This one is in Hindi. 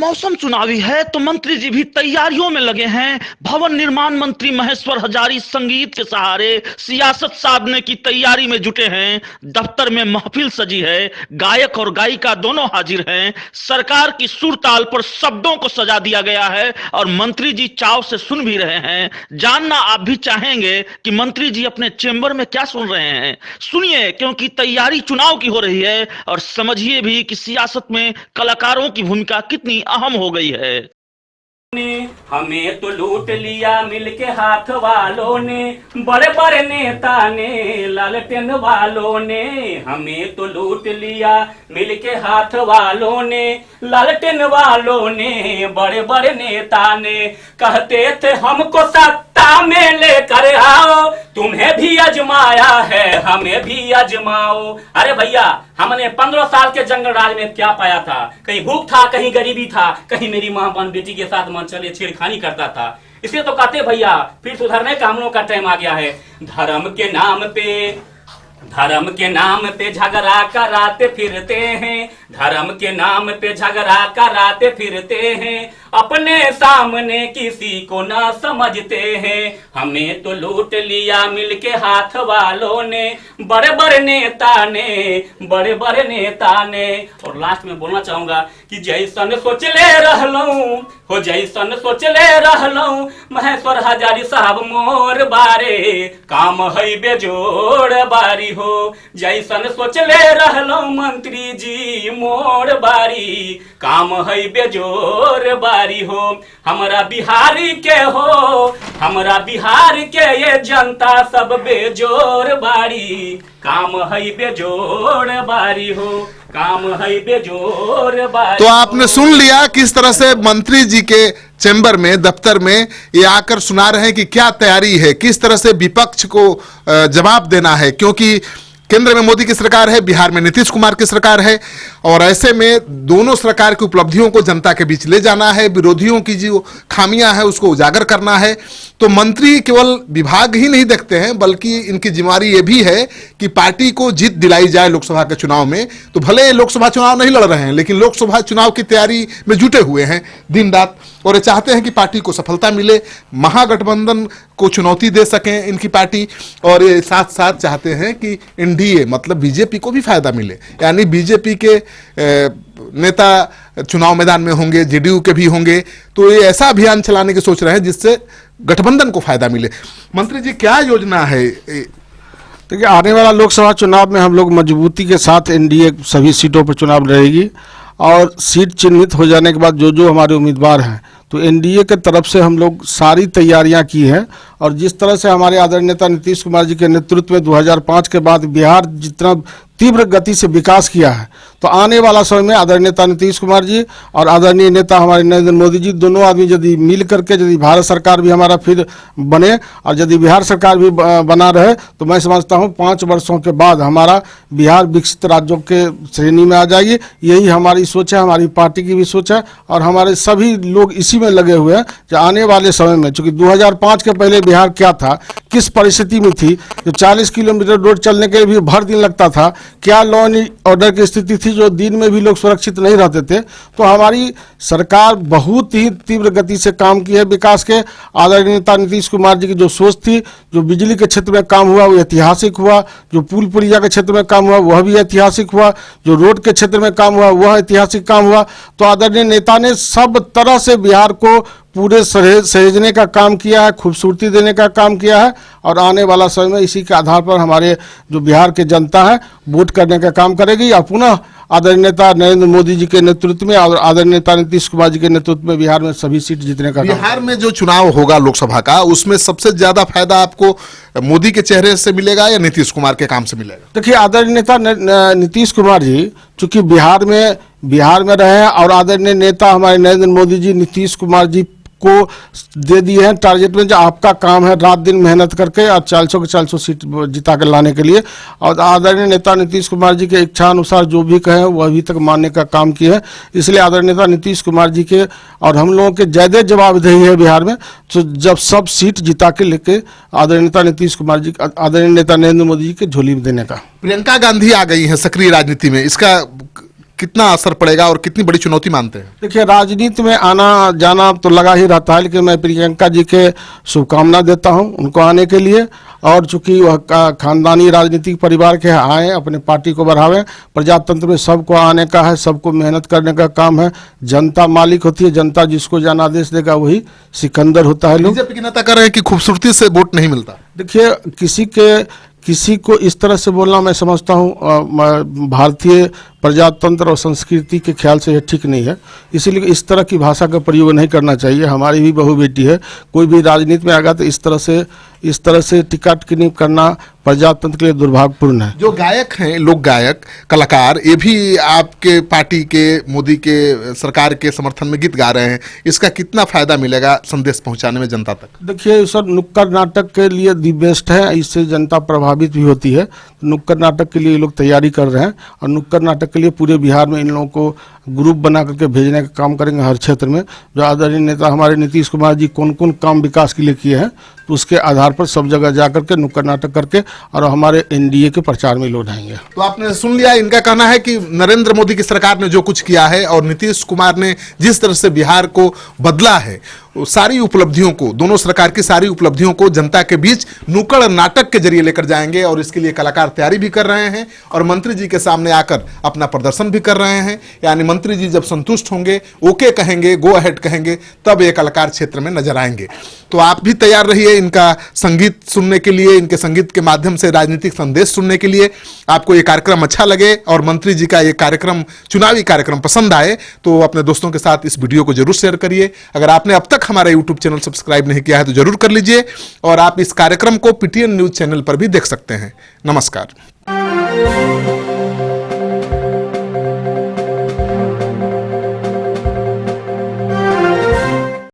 मौसम चुनावी है तो मंत्री जी भी तैयारियों में लगे हैं। भवन निर्माण मंत्री महेश्वर हजारी संगीत के सहारे सियासत साधने की तैयारी में जुटे हैं। दफ्तर में महफिल सजी है, गायक और गायिका दोनों हाजिर हैं। सरकार की सुर ताल पर शब्दों को सजा दिया गया है और मंत्री जी चाव से सुन भी रहे हैं। जानना आप भी चाहेंगे कि मंत्री जी अपने चेंबर में क्या सुन रहे हैं। सुनिए, क्योंकि तैयारी चुनाव की हो रही है और समझिए भी कि सियासत में कलाकारों की भूमिका कितनी अहम हो गई है। हमें तो लूट लिया मिलके हाथ वालों ने, बड़े बड़े नेता ने, लालटेन वालों ने। हमें तो लूट लिया मिलके हाथ वालों ने, लालटेन वालों ने, बड़े बड़े नेता ने। कहते थे हमको सत्ता में लेकर आओ, तुम्हें भी आजमाया है हमें भी आजमाओ। अरे भैया, हमने 15 साल के जंगल राज में क्या पाया था? कहीं भूख था, कहीं गरीबी था, कहीं मेरी मां बहन बेटी के साथ मन चले छेड़खानी करता था। इसलिए तो कहते भैया फिर सुधरने का हम लोग का टाइम आ गया है। धर्म के नाम पे झगड़ा कराते फिरते हैं, धर्म के नाम पे झगड़ा कराते फिरते हैं। अपने सामने किसी को ना समझते हैं। हमें तो लूट लिया मिलके हाथ वालों ने, बड़े बड़े नेता ने, बड़े बड़े नेता ने। और लास्ट में बोलना चाहूंगा कि जैसन सोचले रहलूं हो, जैसन सोचले रहलूं महेश्वर हजारी साहब मोर बारे, काम है बेजोड़ बारी हो। जैसन सोचले रहलूं मंत्री जी मोर बारी, काम है बेजोड़ बारी हो। हमरा बिहारी के हो, हमरा बिहार के ये जनता सब बेजोड़ बारी, काम है बेजोड़ बारी हो, काम है बेजोड़ बारी। तो आपने सुन लिया किस तरह से मंत्री जी के चैम्बर में, दफ्तर में ये आकर सुना रहे हैं कि क्या तैयारी है, किस तरह से विपक्ष को जवाब देना है। क्योंकि केंद्र में मोदी की सरकार है, बिहार में नीतीश कुमार की सरकार है और ऐसे में दोनों सरकार की उपलब्धियों को जनता के बीच ले जाना है, विरोधियों की जो खामियां हैं उसको उजागर करना है। तो मंत्री केवल विभाग ही नहीं देखते हैं, बल्कि इनकी जिम्मेदारी ये भी है कि पार्टी को जीत दिलाई जाए लोकसभा के चुनाव में। तो भले लोकसभा चुनाव नहीं लड़ रहे हैं, लेकिन लोकसभा चुनाव की तैयारी में जुटे हुए हैं दिन रात और ये चाहते हैं कि पार्टी को सफलता मिले, महागठबंधन को चुनौती दे सकें इनकी पार्टी। और ये साथ साथ चाहते हैं कि एनडीए मतलब बीजेपी को भी फायदा मिले, यानी बीजेपी के नेता चुनाव मैदान में होंगे, जेडीयू के भी होंगे। तो ये ऐसा अभियान चलाने की सोच रहे हैं जिससे गठबंधन को फायदा मिले। मंत्री जी, क्या योजना है? देखिए, आने वाला लोकसभा चुनाव में हम लोग मजबूती के साथ एनडीए सभी सीटों पर चुनाव लड़ेगी और सीट चिन्हित हो जाने के बाद जो जो हमारे उम्मीदवार हैं तो एनडीए के तरफ से हम लोग सारी तैयारियां की हैं। और जिस तरह से हमारे आदरणीय नेता नीतीश कुमार जी के नेतृत्व में 2005 के बाद बिहार जितना तीव्र गति से विकास किया है, तो आने वाला समय में आदरणीय नेता नीतीश कुमार जी और आदरणीय नेता हमारे नरेंद्र मोदी जी दोनों आदमी यदि मिल करके यदि भारत सरकार भी हमारा फिर बने और यदि बिहार सरकार भी बना रहे तो मैं समझता हूँ 5 वर्षों के बाद हमारा बिहार विकसित राज्यों के श्रेणी में आ जाएगी। यही हमारी सोच है, हमारी पार्टी की भी सोच है और हमारे सभी लोग इसी में लगे हुए हैं कि आने वाले समय में, चूँकि 2005 के पहले बिहार क्या था, किस परिस्थिति में थी, जो 40 किलोमीटर रोड चलने के लिए भी भर दिन लगता था, क्या लॉ एंड ऑर्डर की स्थिति थी, जो दिन में भी लोग सुरक्षित नहीं रहते थे। तो हमारी सरकार बहुत ही तीव्र गति से काम की है विकास के। आदरणीय नेता नीतीश कुमार जी की जो सोच थी, जो बिजली के क्षेत्र में काम हुआ वो ऐतिहासिक हुआ, जो पुल पुलिया के क्षेत्र में काम हुआ वह भी ऐतिहासिक हुआ, जो रोड के क्षेत्र में काम हुआ वह ऐतिहासिक काम हुआ। तो आदरणीय नेता ने सब तरह से बिहार को पूरे सहेजने का काम किया है, खूबसूरती देने का काम किया है और आने वाला समय में इसी के आधार पर हमारे जो बिहार के जनता है वोट करने का काम करेगी और पुनः आदरणीय नेता नरेंद्र मोदी जी के नेतृत्व में और आदरणीय नेता नीतीश कुमार जी के नेतृत्व में बिहार में सभी सीट जीतने का। बिहार में जो चुनाव होगा लोकसभा का, उसमें सबसे ज्यादा फायदा आपको मोदी के चेहरे से मिलेगा या नीतीश कुमार के काम से मिलेगा? देखिए, आदरणीय नेता नीतीश कुमार जी चूंकि बिहार में रहे हैं और आदरणीय नेता हमारे नरेंद्र मोदी जी नीतीश कुमार जी को दे दिए हैं टारगेट में, जो आपका काम है रात दिन मेहनत करके और 400 के 400 सीट जिता कर लाने के लिए। और आदरणीय नेता नीतीश कुमार जी के इच्छा अनुसार जो भी कहें वो अभी तक मानने का काम किए हैं। इसलिए आदरणीय नेता नीतीश कुमार जी के और हम लोगों के ज़्यादा जवाबदेही है बिहार में, तो जब सब सीट जिता के लेके आदरणीय नेता नीतीश कुमार जी, आदरणीय नेता नरेंद्र मोदी जी के झोली में देने का। प्रियंका गांधी आ गई है सक्रिय राजनीति में, इसका कितना असर पड़ेगा और कितनी बड़ी चुनौती मानते हैं? देखिए, राजनीति में आना जाना तो लगा ही रहता है, लेकिन मैं प्रियंका जी के शुभकामना देता हूं उनको आने के लिए। और चूंकि वह खानदानी राजनीतिक परिवार के आए, अपने पार्टी को बढ़ावें। प्रजातंत्र में सबको आने का है, सबको मेहनत करने का काम है। जनता मालिक होती है, जनता जिसको जनादेश देगा वही सिकंदर होता है। लोग बीजेपी के नेता कह रहे हैं कि खूबसूरती से वोट नहीं मिलता। देखिए, किसी को इस तरह से बोलना मैं समझता हूँ भारतीय प्रजातंत्र और संस्कृति के ख्याल से यह ठीक नहीं है। इसीलिए इस तरह की भाषा का प्रयोग नहीं करना चाहिए। हमारी भी बहू बेटी है, कोई भी राजनीति में आएगा तो इस तरह से टिक्का टिप्पणी करना प्रजातंत्र के लिए दुर्भाग्यपूर्ण है। जो गायक हैं, लोक गायक, कलाकार, ये भी आपके पार्टी के, मोदी के सरकार के समर्थन में गीत गा रहे हैं। इसका कितना फायदा मिलेगा संदेश पहुंचाने में जनता तक? देखिए सर, नुक्कड़ नाटक के लिए दी बेस्ट है, इससे जनता प्रभावित भी होती है। नुक्कड़ नाटक के लिए ये लोग तैयारी कर रहे हैं और नुक्कड़ नाटक के लिए पूरे बिहार में इन लोगों को ग्रुप बना करके भेजने का काम करेंगे हर क्षेत्र में। जो आदरणीय नेता हमारे नीतीश कुमार जी कौन कौन काम विकास के लिए किए हैं, तो उसके आधार पर सब जगह जा करके नुक्कड़ नाटक करके और हमारे एनडीए के प्रचार में लौटाएंगे। तो आपने सुन लिया, इनका कहना है कि नरेंद्र मोदी की सरकार ने जो कुछ किया है और नीतीश कुमार ने जिस तरह से बिहार को बदला है, सारी उपलब्धियों को, दोनों सरकार की सारी उपलब्धियों को जनता के बीच नुक्कड़ नाटक के जरिए लेकर जाएंगे। और इसके लिए कलाकार तैयारी भी कर रहे हैं और मंत्री जी के सामने आकर अपना प्रदर्शन भी कर रहे हैं। यानी मंत्री जी जब संतुष्ट होंगे, ओके कहेंगे, गो अहेड कहेंगे, तब ये कलाकार क्षेत्र में नजर आएंगे। तो आप भी तैयार रहिए इनका संगीत सुनने के लिए, इनके संगीत के माध्यम से राजनीतिक संदेश सुनने के लिए। आपको ये कार्यक्रम अच्छा लगे और मंत्री जी का ये कार्यक्रम, चुनावी कार्यक्रम पसंद आए तो अपने दोस्तों के साथ इस वीडियो को जरूर शेयर करिए। अगर आपने अब तक हमारा यूट्यूब चैनल सब्सक्राइब नहीं किया है तो जरूर कर लीजिए और आप इस कार्यक्रम को पीटीएन न्यूज चैनल पर भी देख सकते हैं। नमस्कार।